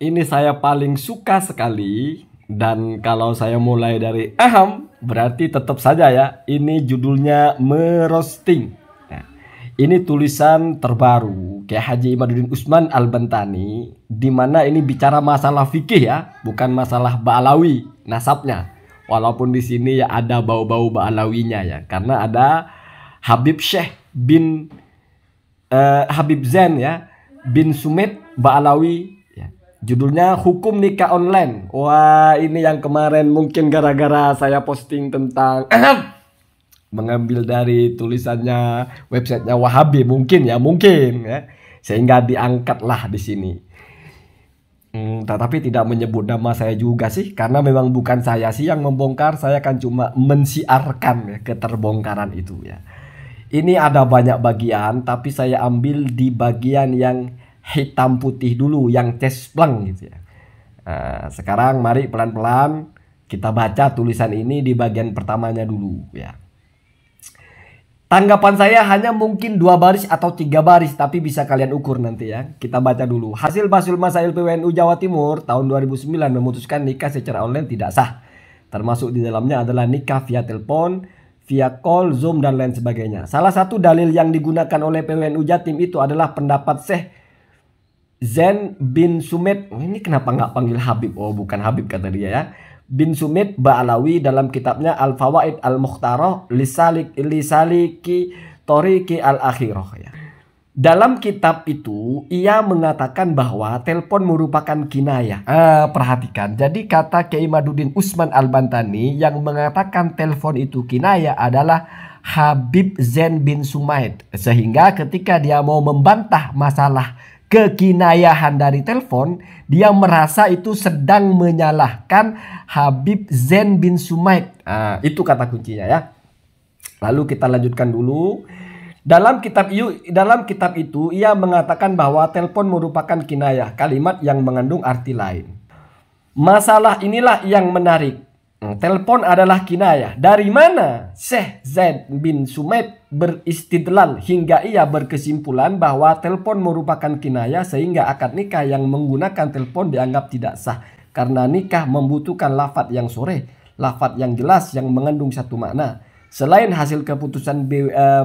Ini saya paling suka sekali. Dan kalau saya mulai dari berarti tetap saja ya. Ini judulnya merosting. Nah, ini tulisan terbaru Kiai Haji Imaduddin Usman Al-Bantani, di mana ini bicara masalah fikih ya, bukan masalah Ba'alawi nasabnya. Walaupun di sini ya ada bau-bau Ba'alawinya ya, karena ada Habib Syekh bin Habib Zain ya bin Sumit Ba'alawi. Judulnya Hukum Nikah Online. Wah, ini yang kemarin mungkin gara-gara saya posting tentang mengambil dari tulisannya websitenya Wahabi mungkin ya, sehingga diangkatlah di sini. Tetapi tidak menyebut nama saya juga sih, karena memang bukan saya sih yang membongkar, saya kan cuma mensiarkan ya, keterbongkaran itu ya. Ini ada banyak bagian, tapi saya ambil di bagian yang hitam putih dulu, yang cespleng gitu ya. Nah, sekarang mari pelan-pelan kita baca tulisan ini di bagian pertamanya dulu ya. Tanggapan saya hanya mungkin 2 baris atau 3 baris, tapi bisa kalian ukur nanti ya. Kita baca dulu. Hasil Basul Masail PWNU Jawa Timur tahun 2009 memutuskan nikah secara online tidak sah. Termasuk di dalamnya adalah nikah via telepon, via call, Zoom, dan lain sebagainya. Salah satu dalil yang digunakan oleh PWNU Jatim itu adalah pendapat Syekh Zain bin Sumit. Ini kenapa nggak panggil Habib? Oh, bukan Habib kata dia ya. Bin Sumit Ba'alawi dalam kitabnya Al-Fawaid Al-Mukhtarah Lisaliki Toriki Al-Akhirah ya. Dalam kitab itu ia mengatakan bahwa telepon merupakan kinayah. Perhatikan. Jadi kata Kiai Imaduddin Usman Al-Bantani yang mengatakan telepon itu kinayah adalah Habib Zain bin Sumait. Sehingga ketika dia mau membantah masalah kekinayahan dari telepon, dia merasa itu sedang menyalahkan Habib Zain bin Sumait. Itu kata kuncinya ya. Lalu kita lanjutkan dulu. Dalam kitab itu ia mengatakan bahwa telepon merupakan kinayah, kalimat yang mengandung arti lain. Masalah inilah yang menarik. Telepon adalah kinayah. Dari mana Syekh Zain bin Sumait beristidlal hingga ia berkesimpulan bahwa telepon merupakan kinayah, sehingga akad nikah yang menggunakan telepon dianggap tidak sah karena nikah membutuhkan lafadz yang sharih, lafadz yang jelas yang mengandung satu makna. Selain hasil keputusan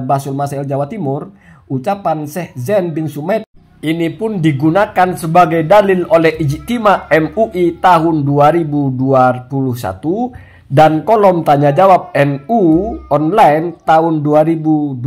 Basul Masail Jawa Timur, ucapan Syekh Zain bin Sumait ini pun digunakan sebagai dalil oleh Ijtima MUI tahun 2021 dan kolom tanya jawab NU online tahun 2021.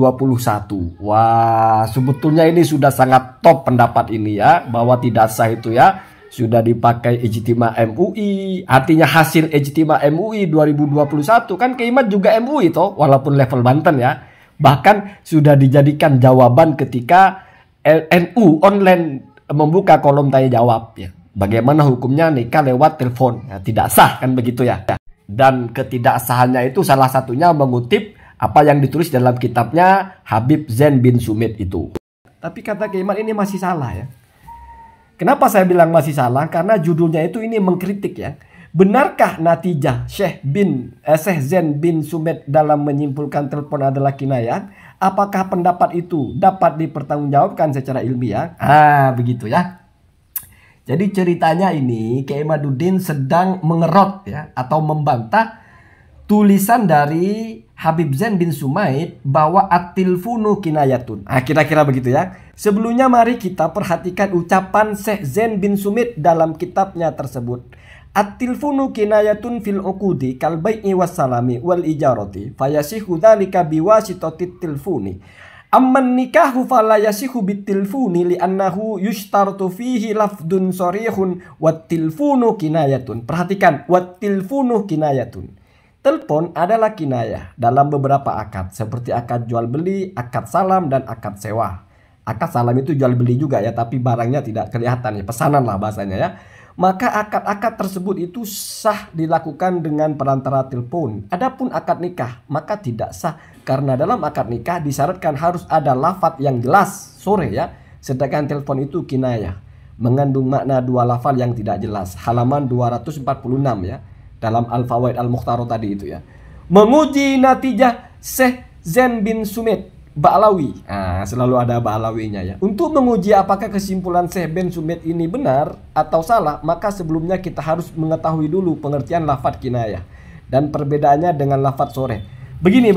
Wah, sebetulnya ini sudah sangat top pendapat ini ya, bahwa tidak sah itu ya. Sudah dipakai Ijtima MUI, artinya hasil Ijtima MUI 2021 kan Keimat juga MUI toh, walaupun level Banten ya. Bahkan sudah dijadikan jawaban ketika NU online membuka kolom tanya jawab ya. Bagaimana hukumnya nikah lewat telepon? Ya, tidak sah kan begitu ya. Dan ketidaksahannya itu salah satunya mengutip apa yang ditulis dalam kitabnya Habib Zain bin Sumit itu. Tapi kata Keimat ini masih salah ya. Kenapa saya bilang masih salah? Karena judulnya itu ini mengkritik ya. Benarkah natijah Syekh Zain bin Sumit dalam menyimpulkan telepon adalah kinayah? Apakah pendapat itu dapat dipertanggungjawabkan secara ilmiah? Begitu ya. Jadi ceritanya ini Kiai Imaduddin sedang mengerot ya, atau membantah tulisan dari Habib Zain bin Sumait bahwa at-tilfunu kinayatun. Kira-kira begitu ya. Sebelumnya mari kita perhatikan ucapan Syekh Zain bin Sumit dalam kitabnya tersebut. At-tilfunu kinayatun fil uqudi kal bai'i wassalami wal ijarati fayasihu dzalika biwasitatit tilfuni. Amman nikahu fala yasihu bitilfuni li'annahu yushtartu fihi lafdun sharihun wat tilfunu kinayatun. Perhatikan, wat tilfunu kinayatun. Telepon adalah kinayah dalam beberapa akad, seperti akad jual beli, akad salam, dan akad sewa. Akad salam itu jual beli juga ya, tapi barangnya tidak kelihatan ya, pesanan lah bahasanya ya. Maka akad-akad tersebut itu sah dilakukan dengan perantara telepon. Adapun akad nikah maka tidak sah, karena dalam akad nikah disyaratkan harus ada lafadz yang jelas, sore ya. Sedangkan telepon itu kinayah, mengandung makna dua lafal yang tidak jelas. Halaman 246 ya, dalam Al-Fawaid Al-Mukhtarah tadi itu ya. Menguji natijah Syekh Zain bin Sumit Ba'alawi. Nah, selalu ada Ba'alawinya ya. Untuk menguji apakah kesimpulan Syekh Ben Sumait ini benar atau salah, maka sebelumnya kita harus mengetahui dulu pengertian lafadz kinayah dan perbedaannya dengan lafadz soreh. Begini.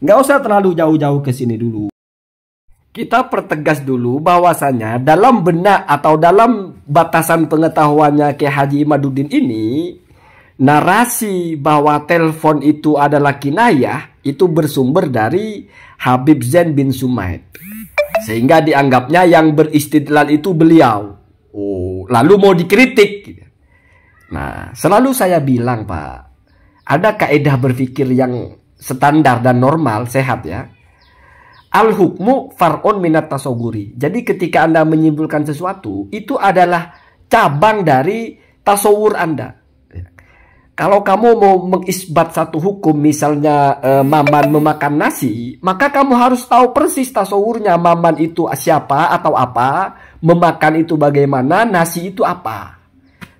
Nggak usah terlalu jauh-jauh ke sini dulu. Kita pertegas dulu bahwasanya dalam benak atau dalam batasan pengetahuannya Kiai Haji Imaduddin ini, narasi bahwa telepon itu adalah kinayah itu bersumber dari Habib Zain bin Sumait. Sehingga dianggapnya yang beristidlal itu beliau. Oh, lalu mau dikritik. Nah, selalu saya bilang, Pak, ada kaidah berpikir yang standar dan normal, sehat ya. Al-hukmu far'un minat tasawuri. Jadi ketika Anda menyimpulkan sesuatu, itu adalah cabang dari tasawur Anda. Kalau kamu mau mengisbat satu hukum, misalnya Maman memakan nasi, maka kamu harus tahu persis tasawurnya. Maman itu siapa atau apa, memakan itu bagaimana, nasi itu apa.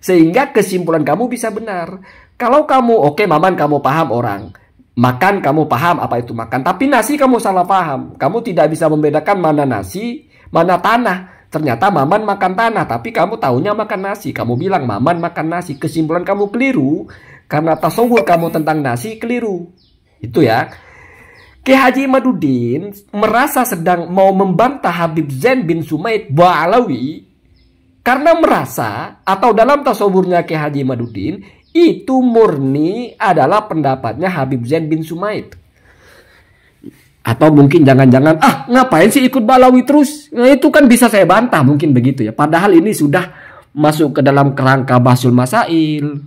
Sehingga kesimpulan kamu bisa benar. Kalau kamu, oke, Maman kamu paham orang. Makan kamu paham apa itu makan, tapi nasi kamu salah paham. Kamu tidak bisa membedakan mana nasi, mana tanah. Ternyata Maman makan tanah, tapi kamu tahunya makan nasi. Kamu bilang Maman makan nasi. Kesimpulan kamu keliru karena tasawur kamu tentang nasi keliru. Itu ya. Kiai Haji Imaduddin merasa sedang mau membantah Habib Zain bin Sumait Ba'alawi karena merasa atau dalam tasawurnya Kiai Haji Imaduddin itu murni adalah pendapatnya Habib Zain bin Sumait. Atau mungkin jangan-jangan, ngapain sih ikut Ba'alawi terus? Nah, itu kan bisa saya bantah, mungkin begitu ya. Padahal ini sudah masuk ke dalam kerangka Bahsul Masail,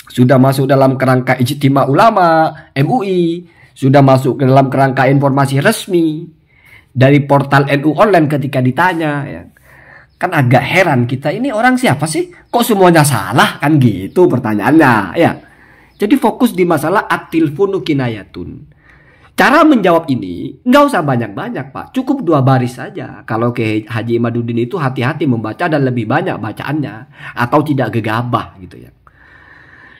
sudah masuk dalam kerangka Ijtima Ulama MUI, sudah masuk ke dalam kerangka informasi resmi dari portal NU Online ketika ditanya ya. Kan agak heran kita, ini orang siapa sih? Kok semuanya salah? Kan gitu pertanyaannya ya. Jadi fokus di masalah at-tilfunu kinayatun. Cara menjawab ini nggak usah banyak-banyak, Pak. Cukup 2 baris saja. Kalau Kiai Haji Imaduddin itu hati-hati membaca dan lebih banyak bacaannya. Atau tidak gegabah gitu ya.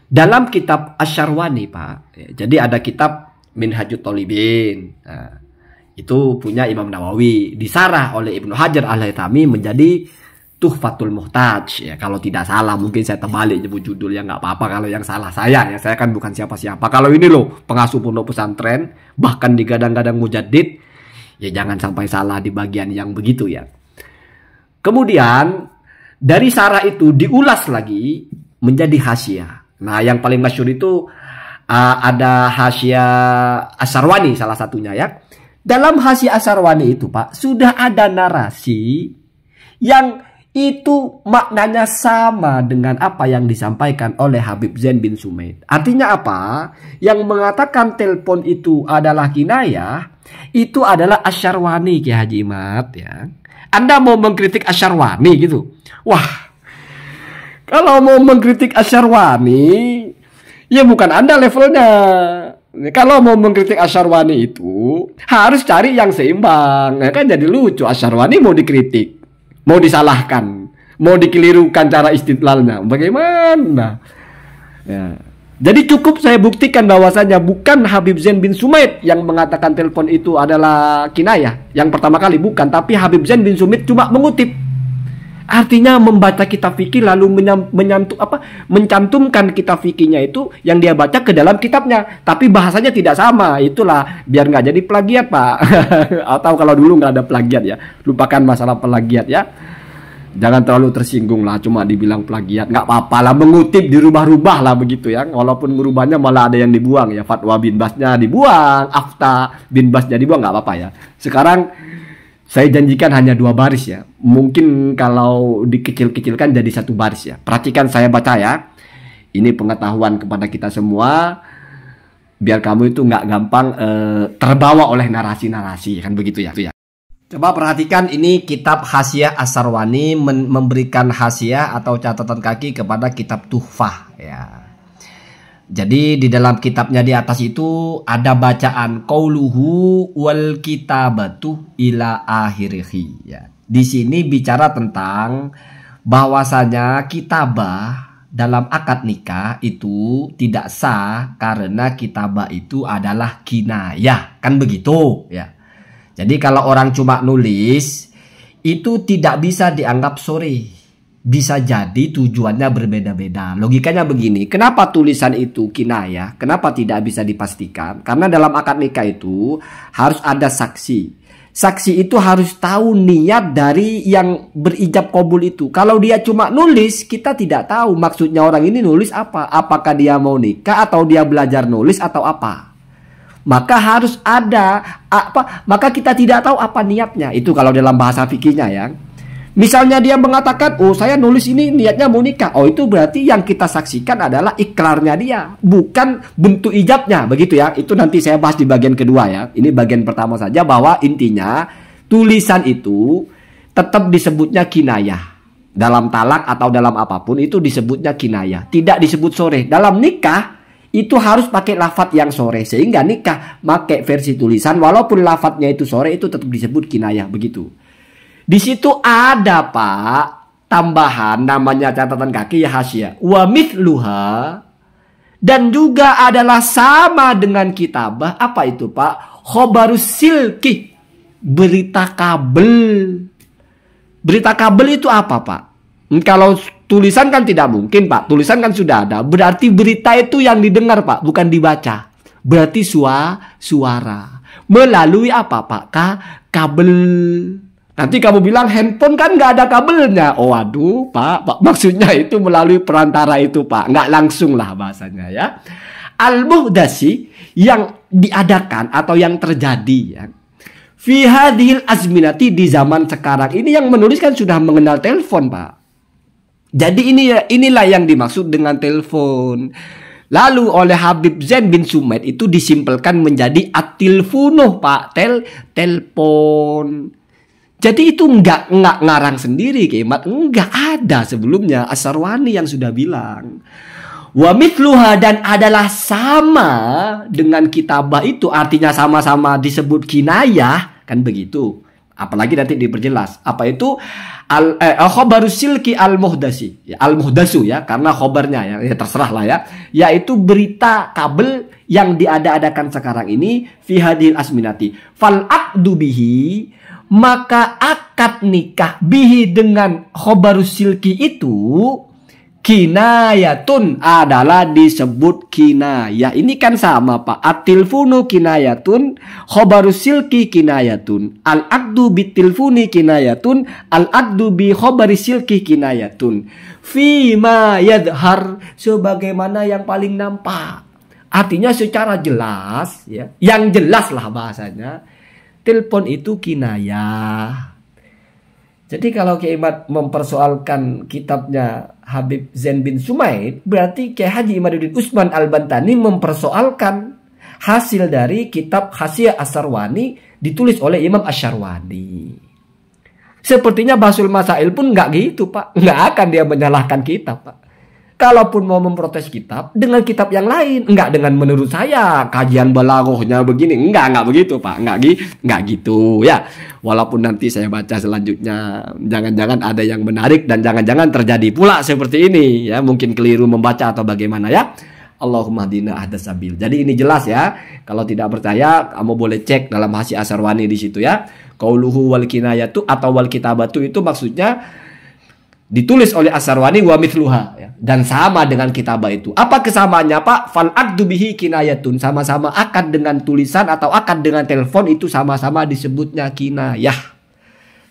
Dalam kitab Asy-Syarwani, Pak. Ya, jadi ada kitab Minhajut Thalibin. Nah, itu punya Imam Nawawi, disarah oleh Ibnu Hajar Al-Haytami menjadi Tuhfatul Muhtaj. Ya, kalau tidak salah, mungkin saya terbalik nyebut judulnya, nggak apa-apa kalau yang salah saya ya. Saya kan bukan siapa-siapa. Kalau ini loh, pengasuh pondok pesantren, bahkan digadang-gadang mujaddid, ya jangan sampai salah di bagian yang begitu ya. Kemudian dari sarah itu diulas lagi menjadi hasyiah. Nah, yang paling masyhur itu ada hasyiah Asy-Syarwani salah satunya ya. Dalam hasyiah Asy-Syarwani itu, Pak, sudah ada narasi yang itu maknanya sama dengan apa yang disampaikan oleh Habib Zain bin Sumait. Artinya apa? Yang mengatakan telepon itu adalah kinayah, itu adalah Asy-Syarwani, Kiai Haji Imad ya. Anda mau mengkritik Asy-Syarwani gitu? Wah, kalau mau mengkritik Asy-Syarwani, ya bukan Anda levelnya. Kalau mau mengkritik Asy-Syarwani itu harus cari yang seimbang. Ya kan jadi lucu, Asy-Syarwani mau dikritik, mau disalahkan, mau dikelirukan cara istidlalnya. Bagaimana? Ya. Jadi cukup saya buktikan bahwasanya bukan Habib Zain bin Sumait yang mengatakan telepon itu adalah kinayah. Yang pertama kali bukan, tapi Habib Zain bin Sumait cuma mengutip. Artinya membaca kitab fikih lalu mencantumkan kitab fikihnya itu yang dia baca ke dalam kitabnya, tapi bahasanya tidak sama. Itulah biar nggak jadi plagiat, Pak. Atau kalau dulu nggak ada plagiat ya, lupakan masalah plagiat ya. Jangan terlalu tersinggung lah, cuma dibilang plagiat nggak apa-apa lah, mengutip dirubah-rubah lah begitu ya. Walaupun merubahnya malah ada yang dibuang ya, fatwa bin Basnya dibuang, afta bin Basnya dibuang, nggak apa-apa ya. Sekarang saya janjikan hanya 2 baris ya. Mungkin kalau dikecil-kecilkan jadi 1 baris ya. Perhatikan saya baca ya. Ini pengetahuan kepada kita semua. Biar kamu itu nggak gampang terbawa oleh narasi-narasi. Kan begitu ya. Coba perhatikan, ini kitab Hasyiah Asy-Syarwani memberikan hasyiah atau catatan kaki kepada kitab Tuhfah ya. Jadi di dalam kitabnya di atas itu ada bacaan qauluhu wal kitabatu ila akhirih ya. Di sini bicara tentang bahwasanya kitabah dalam akad nikah itu tidak sah karena kitabah itu adalah kinayah, kan begitu ya. Jadi kalau orang cuma nulis, itu tidak bisa dianggap sore. Bisa jadi tujuannya berbeda-beda. Logikanya begini, kenapa tulisan itu kinayah? Kenapa tidak bisa dipastikan? Karena dalam akad nikah itu harus ada saksi. Saksi itu harus tahu niat dari yang berijab qabul itu. Kalau dia cuma nulis, kita tidak tahu maksudnya orang ini nulis apa. Apakah dia mau nikah atau dia belajar nulis atau apa. Maka harus ada apa? Maka kita tidak tahu apa niatnya. Itu kalau dalam bahasa fikihnya ya. Misalnya dia mengatakan, oh saya nulis ini niatnya mau nikah. Oh itu berarti yang kita saksikan adalah ikrarnya dia, bukan bentuk ijabnya, begitu ya. Itu nanti saya bahas di bagian kedua ya. Ini bagian pertama saja bahwa intinya tulisan itu tetap disebutnya kinayah. Dalam talak atau dalam apapun itu disebutnya kinayah. Tidak disebut sore. Dalam nikah itu harus pakai lafadz yang sore. Sehingga nikah pakai versi tulisan walaupun lafadznya itu sore itu tetap disebut kinayah, begitu. Di situ ada Pak tambahan namanya catatan kaki ya hasyiah. Wa mithluha, dan juga adalah sama dengan kitabah. Apa itu Pak? Khobarus silki, berita kabel. Berita kabel itu apa Pak? Kalau tulisan kan tidak mungkin Pak. Tulisan kan sudah ada. Berarti berita itu yang didengar Pak, bukan dibaca. Berarti suara. Melalui apa Pak? Kabel. Nanti kamu bilang handphone kan nggak ada kabelnya. Oh aduh Pak, maksudnya itu melalui perantara itu Pak. Nggak langsung lah bahasanya ya. Al-muhdasi yang diadakan atau yang terjadi ya. Fi hadhil azminati, di zaman sekarang ini yang menulis kan sudah mengenal telepon Pak. Jadi inilah yang dimaksud dengan telepon. Lalu oleh Habib Zain bin Sumaid itu disimpelkan menjadi at-tilfunuh Pak, telepon. Jadi itu enggak ngarang sendiri Kemat, enggak ada sebelumnya. As-Sarwani yang sudah bilang. Wa mithluha, dan adalah sama dengan kitabah itu, artinya sama-sama disebut kinayah, kan begitu. Apalagi nanti diperjelas. Apa itu? Khobarus silki al-muhdasi. Al-muhdasu ya, karena khobarnya ya terserah lah ya. Yaitu berita kabel yang diada-adakan sekarang ini fi hadhil asminati. Fal aqdu bihi, maka akad nikah bihi dengan khobarus silki itu kinayatun, adalah disebut kinayah. Ini kan sama Pak. At-tilfunu kinayatun, khobarus silki kinayatun. Al-aqdu bitilfuni kinayatun, al-aqdu bi khobaris silki kinayatun. Fima yadhar, sebagaimana yang paling nampak. Artinya secara jelas ya, yang jelas lah bahasanya. Telepon itu kinayah. Jadi kalau Kiai Imad mempersoalkan kitabnya Habib Zain bin Sumaid, berarti Kiai Haji Imaduddin Utsman Al-Bantani mempersoalkan hasil dari kitab Hasyiah As-Sarwani ditulis oleh Imam Asy-Syarwani. Sepertinya Basul Masail pun nggak gitu Pak. Nggak akan dia menyalahkan kitab Pak. Kalaupun mau memprotes kitab dengan kitab yang lain, enggak dengan menurut saya kajian balaghahnya begini, enggak begitu Pak, enggak gitu ya. Walaupun nanti saya baca selanjutnya, jangan-jangan ada yang menarik dan jangan-jangan terjadi pula seperti ini ya, mungkin keliru membaca atau bagaimana ya. Allahumma hdina ahdas sabil. Jadi ini jelas ya. Kalau tidak percaya, kamu boleh cek dalam Hasyiah As-Sarwani di situ ya. Qauluhu wal kinayatu atau wal kitabatu itu maksudnya ditulis oleh As-Sarwani wa mithluha ya. Dan sama dengan kitabah itu. Apa kesamaannya Pak? Fal aqdu bihi kinayatun, sama-sama akad dengan tulisan atau akad dengan telepon itu sama-sama disebutnya kinayah.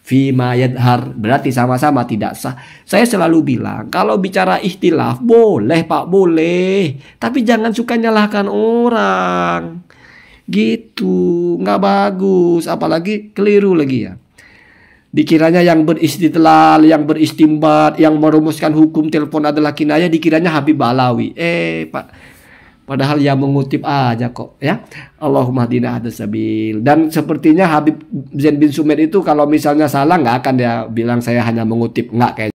Fima yadhar, berarti sama-sama tidak sah. Saya selalu bilang kalau bicara ikhtilaf boleh Pak, boleh, tapi jangan suka nyalahkan orang gitu, nggak bagus, apalagi keliru lagi ya. Dikiranya yang beristidlal, yang beristimbat, yang merumuskan hukum telepon adalah kinayah, dikiranya Habib Alawi. Pak, padahal yang mengutip aja kok ya. Allahumma hdina ahdas sabil. Dan sepertinya Habib Zain bin Sumaid itu kalau misalnya salah nggak akan dia bilang saya hanya mengutip, nggak kayak